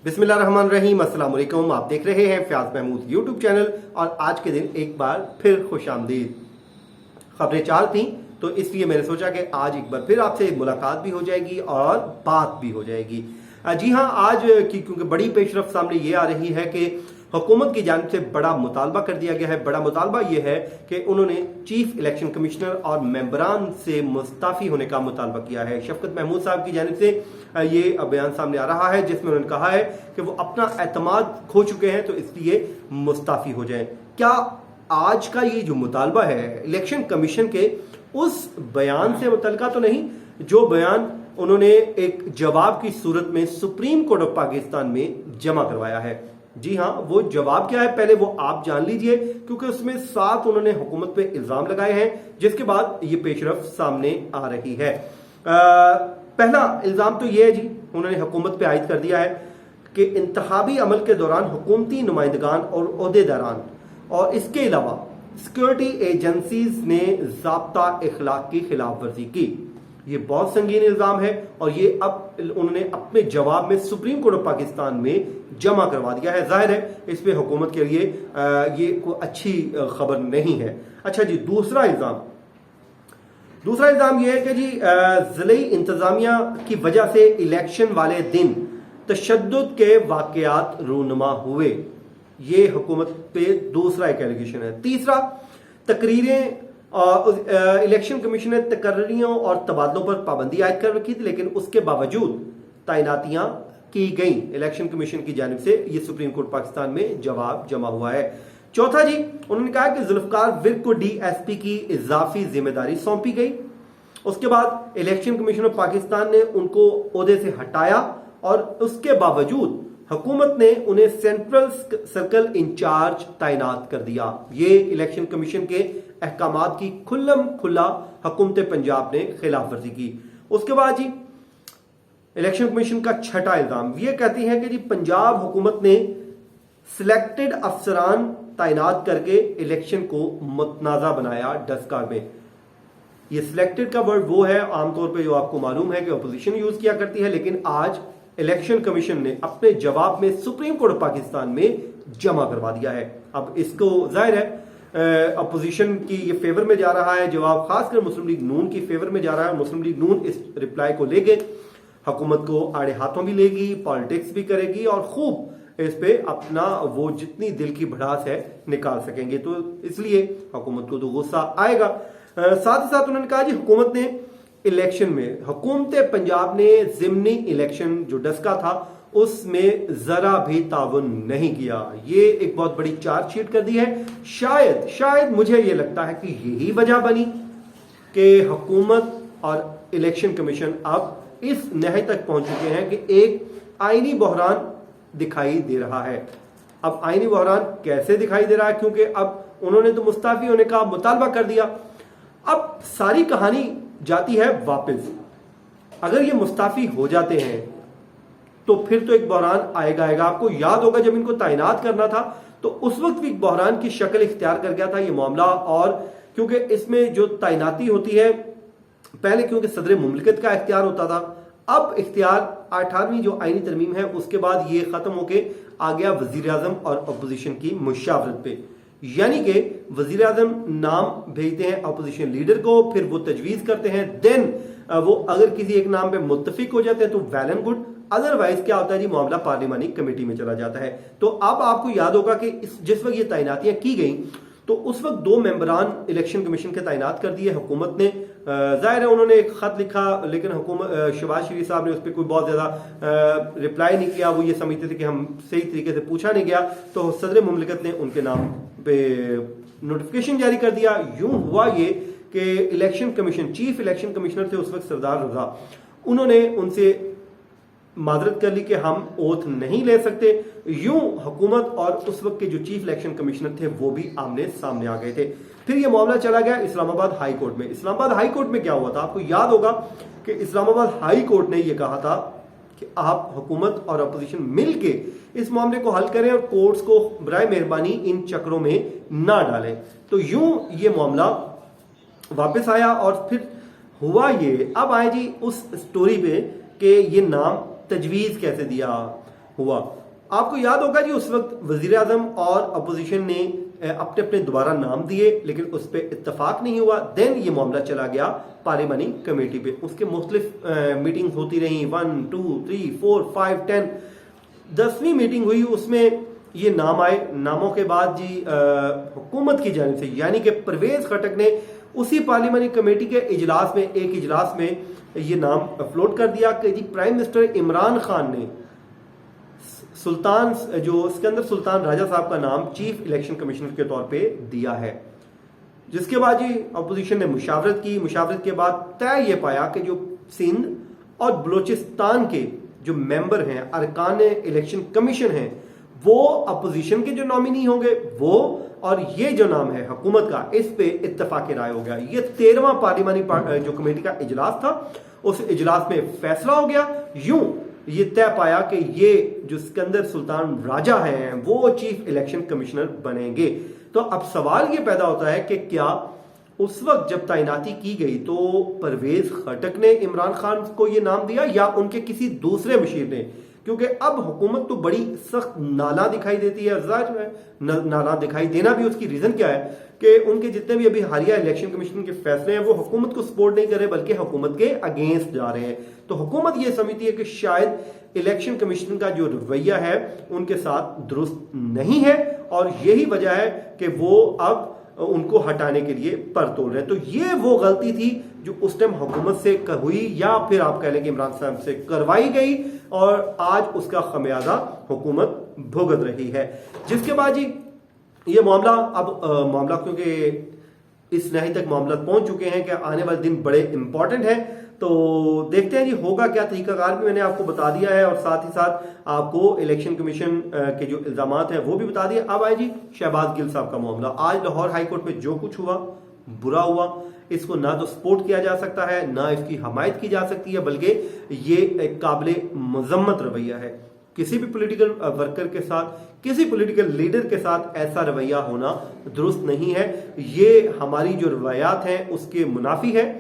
बिस्मिल्लाहिर्रहमानिर्रहीम, अस्सलाम वालेकुम। आप देख रहे हैं फयाज महमूद यूट्यूब चैनल और आज के दिन एक बार फिर खुश आमदीद। खबरें चार थी तो इसलिए मैंने सोचा कि आज एक बार फिर आपसे मुलाकात भी हो जाएगी और बात भी हो जाएगी। जी हाँ, आज की क्योंकि बड़ी पेशरफ सामने ये आ रही है कि हुकूमत की जानिब से बड़ा मुतालबा कर दिया गया है। बड़ा मुतालबा ये है कि उन्होंने चीफ इलेक्शन कमिश्नर और मेंबरान से मुस्ताफ़ी होने का मुतालबा किया है। शफकत महमूद साहब की जानिब से ये बयान सामने आ रहा है जिसमें उन्होंने कहा है कि वो अपना एतमाद खो चुके हैं तो इसलिए मुस्ताफ़ी हो जाएं। क्या आज का ये जो मुतालबा है इलेक्शन कमीशन के उस बयान से मुतल्लिका तो नहीं जो बयान उन्होंने एक जवाब की सूरत में सुप्रीम कोर्ट ऑफ पाकिस्तान में जमा करवाया है? जी हाँ, वो जवाब क्या है पहले वो आप जान लीजिए, क्योंकि उसमें 7 उन्होंने हुकूमत पे इल्जाम लगाए हैं जिसके बाद ये पेशरफ सामने आ रही है। पहला इल्जाम तो ये है जी, उन्होंने हुकूमत पे आयद कर दिया है कि इंतखाबी अमल के दौरान हुकूमती नुमाइंदगान और ओहदेदारान और इसके अलावा सिक्योरिटी एजेंसीज ने ज़ाब्ता इखलाक की खिलाफ वर्जी की। ये बहुत संगीन इल्जाम है और ये अब उन्होंने अपने जवाब में सुप्रीम कोर्ट ऑफ पाकिस्तान में जमा करवा दिया है। जाहिर है इस पे हुकूमत के लिए ये कोई अच्छी खबर नहीं है। अच्छा जी, दूसरा इल्जाम ये है कि जी ज़िले इंतजामिया की वजह से इलेक्शन वाले दिन तशद्दुद के वाकयात रूनुमा हुए। ये हुकूमत पे दूसरा एक एलिगेशन है। तीसरा, तकरीरें इलेक्शन कमीशन ने तकर्रियों और तबादलों पर पाबंदी आयद कर रखी थी, लेकिन उसके बावजूद तैनातियां की गई इलेक्शन कमीशन की जानिब से। ये सुप्रीम कोर्ट पाकिस्तान में जवाब जमा हुआ है। चौथा जी, उन्होंने कहा कि जुल्फकार विर्क को डीएसपी की इजाफी जिम्मेदारी सौंपी गई। उसके बाद इलेक्शन कमीशन ऑफ पाकिस्तान ने उनको ओहदे से हटाया और उसके बावजूद हुकूमत ने उन्हें सेंट्रल सर्कल इंचार्ज तैनात कर दिया। ये इलेक्शन कमीशन के अहकामात की खुल्लम खुल्ला हुकूमत पंजाब ने खिलाफ वर्जी की। उसके बाद जी इलेक्शन कमीशन का छठा इल्जाम ये कहती है कि जी पंजाब हुकूमत ने सिलेक्टेड अफसरान तैनात करके इलेक्शन को मुतनाज़ा बनाया डस्का में। ये सिलेक्टेड का वर्ड वो है आमतौर पे जो आपको मालूम है कि अपोजिशन यूज किया करती है, लेकिन आज इलेक्शन कमीशन ने अपने जवाब में सुप्रीम कोर्ट ऑफ पाकिस्तान में जमा करवा दिया है। अब इसको जाहिर है अपोजिशन की ये फेवर में जा रहा है, जवाब खासकर मुस्लिम लीग नून की फेवर में जा रहा है। मुस्लिम लीग नून इस रिप्लाई को लेके हुकूमत को आड़े हाथों भी लेगी, पॉलिटिक्स भी करेगी और खूब इस पे अपना वो जितनी दिल की भड़ास है निकाल सकेंगे। तो इसलिए हुकूमत को तो गुस्सा आएगा। साथ ही साथ उन्होंने कहा जी हुकूमत ने इलेक्शन में हुकूमत पंजाब ने जिमनी इलेक्शन जो डस्का था उसमें जरा भी ताउन नहीं किया। ये एक बहुत बड़ी चार्जशीट कर दी है। शायद मुझे ये लगता है कि यही वजह बनी कि हुकूमत और इलेक्शन कमीशन अब इस नहज तक पहुंच चुके हैं कि एक आईनी बहरान दिखाई दे रहा है। अब आईनी बहरान कैसे दिखाई दे रहा है, क्योंकि अब उन्होंने तो मुस्ताफी होने का मुतालबा कर दिया। अब सारी कहानी जाती है वापस। अगर ये मुस्ताफी हो जाते हैं तो फिर तो एक बहरान आएगा। आपको याद होगा जब इनको तैनात करना था तो उस वक्त भी एक बहरान की शक्ल इख्तियार कर गया था ये मामला। और क्योंकि इसमें जो तैनाती होती है पहले क्योंकि सदर मुमलिकत का इख्तियार होता था, अब इख्तियार 18वीं जो आईनी तरमीम है उसके बाद ये खत्म होके आ गया वजीर आजम और अपोजिशन की मुशावरत पे। यानी कि वजीर आजम नाम भेजते हैं अपोजिशन लीडर को, फिर वो तजवीज करते हैं, देन वो अगर किसी एक नाम पे मुत्तफिक हो जाते हैं तो वेल एंड गुड, अदरवाइज क्या होता है जी मामला पार्लिमानी कमेटी में चला जाता है। तो अब आपको याद होगा कि जिस वक्त ये तैनातियां की गई तो उस वक्त 2 मेंबरान इलेक्शन कमीशन के तैनात कर दिए हुकूमत ने। जाहिर है उन्होंने एक खत लिखा, लेकिन हुकूमत शहबाज शरीफ साहब ने उस पर कोई बहुत ज्यादा रिप्लाई नहीं किया। वो ये समझते थे कि हम सही तरीके से पूछा नहीं गया, तो सदर मुमलिकत ने उनके नाम पे नोटिफिकेशन जारी कर दिया। यूं हुआ ये कि election commission chief election commissioner थे उस वक्त सरदार रजा, उन्होंने उनसे माजरत कर ली कि हम ओथ नहीं ले सकते। यूं हुकूमत और उस वक्त के जो चीफ इलेक्शन कमिश्नर थे वो भी आमने सामने आ गए थे। फिर ये मामला चला गया इस्लामाबाद हाई कोर्ट में। इस्लामाबाद हाई कोर्ट में क्या हुआ था आपको याद होगा कि इस्लामाबाद हाई कोर्ट ने यह कहा था कि आप हुकूमत और अपोजिशन मिलके इस मामले को हल करें और कोर्ट्स को बराए मेहरबानी इन चक्रों में ना डालें। तो यूं ये मामला वापस आया और फिर हुआ ये। अब आए जी उस स्टोरी पे कि ये नाम तजवीज़ कैसे दिया, हुआ। आपको याद होगा जी उस वक्त वजीर आजम और अपोजिशन ने अपने अपने दोबारा नाम दिए, लेकिन उस पर इत्तेफाक नहीं हुआ। देन ये मामला चला गया पार्लिमानी कमेटी पे, उसके मुख्तलिफ मीटिंग्स होती रही, 1 2 3 4 5 10, 10वीं मीटिंग हुई, उसमें ये नाम आए। नामों के बाद जी हुकूमत की जानिब से यानी कि परवेज खटक ने उसी पार्लिमानी कमेटी के इजलास में, एक इजलास में ये नाम फ्लोट कर दिया कि जी प्राइम मिनिस्टर इमरान खान ने सुल्तान जो सिकंदर सुल्तान राजा साहब का नाम चीफ इलेक्शन कमिश्नर के तौर पे दिया है। जिसके बाद जी अपोजिशन ने मुशावरत की। मुशावरत के बाद तय ये पाया कि जो सिंध और बलूचिस्तान के जो मेंबर हैं, अरकान इलेक्शन कमीशन हैं, वो अपोजिशन के जो नॉमिनी होंगे वो, और ये जो नाम है हुकूमत का, इस पे इत्तेफाक राय हो गया। ये 13वां पार्लिमानी जो कमेटी का इजलास था, उस इजलास में फैसला हो गया। यूं ये तय पाया कि ये जो सिकंदर सुल्तान राजा हैं वो चीफ इलेक्शन कमिश्नर बनेंगे। तो अब सवाल ये पैदा होता है कि क्या उस वक्त जब तैनाती की गई तो परवेज खटक ने इमरान खान को ये नाम दिया या उनके किसी दूसरे मशीर ने? क्योंकि अब हुकूमत तो बड़ी सख्त नाला दिखाई देती है। जाहिर है नाला दिखाई देना भी उसकी रीजन क्या है कि उनके जितने भी अभी हालिया इलेक्शन कमीशन के फैसले हैं वो हुकूमत को सपोर्ट नहीं कर रहे बल्कि हुकूमत के अगेंस्ट जा रहे हैं। तो हुकूमत ये समझती है कि शायद इलेक्शन कमीशन का जो रवैया है उनके साथ दुरुस्त नहीं है, और यही वजह है कि वो अब उनको हटाने के लिए पर तोड़ रहे हैं। तो ये वो गलती थी जो उस टाइम हुकूमत से हुई, या फिर आप कह लें कि इमरान साहब से करवाई गई, और आज उसका खमियाजा हुकूमत भुगत रही है। जिसके बाद जी ये मामला अब मामला क्योंकि इस नही तक मामला पहुंच चुके हैं कि आने वाले दिन बड़े इंपॉर्टेंट हैं, तो देखते हैं जी होगा क्या। तरीकाकार भी मैंने आपको बता दिया है, और साथ ही साथ आपको इलेक्शन कमीशन के जो इल्जामात हैं वो भी बता दिए। अब आए जी शहबाज गिल साहब का मामला। आज लाहौर हाई कोर्ट में जो कुछ हुआ बुरा हुआ, इसको ना तो सपोर्ट किया जा सकता है ना इसकी हमायत की जा सकती है, बल्कि ये एक काबिल मजम्मत रवैया है। किसी भी पॉलिटिकल वर्कर के साथ, किसी पॉलिटिकल लीडर के साथ ऐसा रवैया होना दुरुस्त नहीं है। ये हमारी जो रवायात हैं उसके मुनाफी है।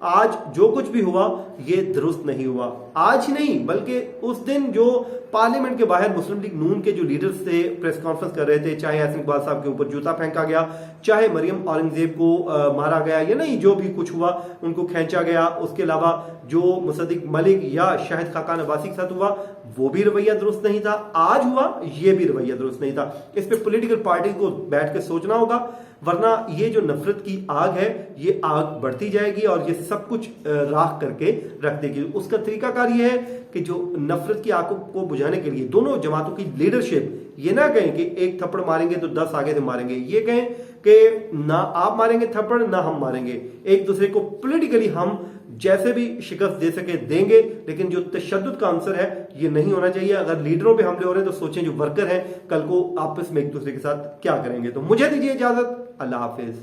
आज जो कुछ भी हुआ ये दुरुस्त नहीं हुआ। आज ही नहीं बल्कि उस दिन जो पार्लियामेंट के बाहर मुस्लिम लीग नून के जो लीडर्स थे प्रेस कॉन्फ्रेंस कर रहे थे, चाहे हसन इकबाल साहब के ऊपर जूता फेंका गया, चाहे मरियम औरंगजेब को मारा गया, या नहीं जो भी कुछ हुआ उनको खींचा गया, उसके अलावा जो मुसद्दिक मलिक या शाहिद खाकान अब्बासी के साथ हुआ वो भी रवैया दुरुस्त नहीं था। आज हुआ ये भी रवैया दुरुस्त नहीं था। इस पे पॉलिटिकल पार्टी को बैठ के सोचना होगा, वरना ये जो नफरत की आग है ये आग बढ़ती जाएगी और ये सब कुछ राख करके रख देगी। उसका तरीकाकार ये है कि जो नफरत की आग को बुझाने के लिए दोनों जमातों की लीडरशिप ये ना कहें कि एक थप्पड़ मारेंगे तो 10 आगे से मारेंगे, ये कहें कि ना आप मारेंगे थप्पड़ ना हम मारेंगे, एक दूसरे को पॉलिटिकली हम जैसे भी शिकस्त दे सके देंगे, लेकिन जो तशद्दुद का आंसर है ये नहीं होना चाहिए। अगर लीडरों पे हमले हो रहे हैं तो सोचें जो वर्कर हैं कल को आपस में एक दूसरे के साथ क्या करेंगे। तो मुझे दीजिए इजाजत, अल्लाह हाफिज।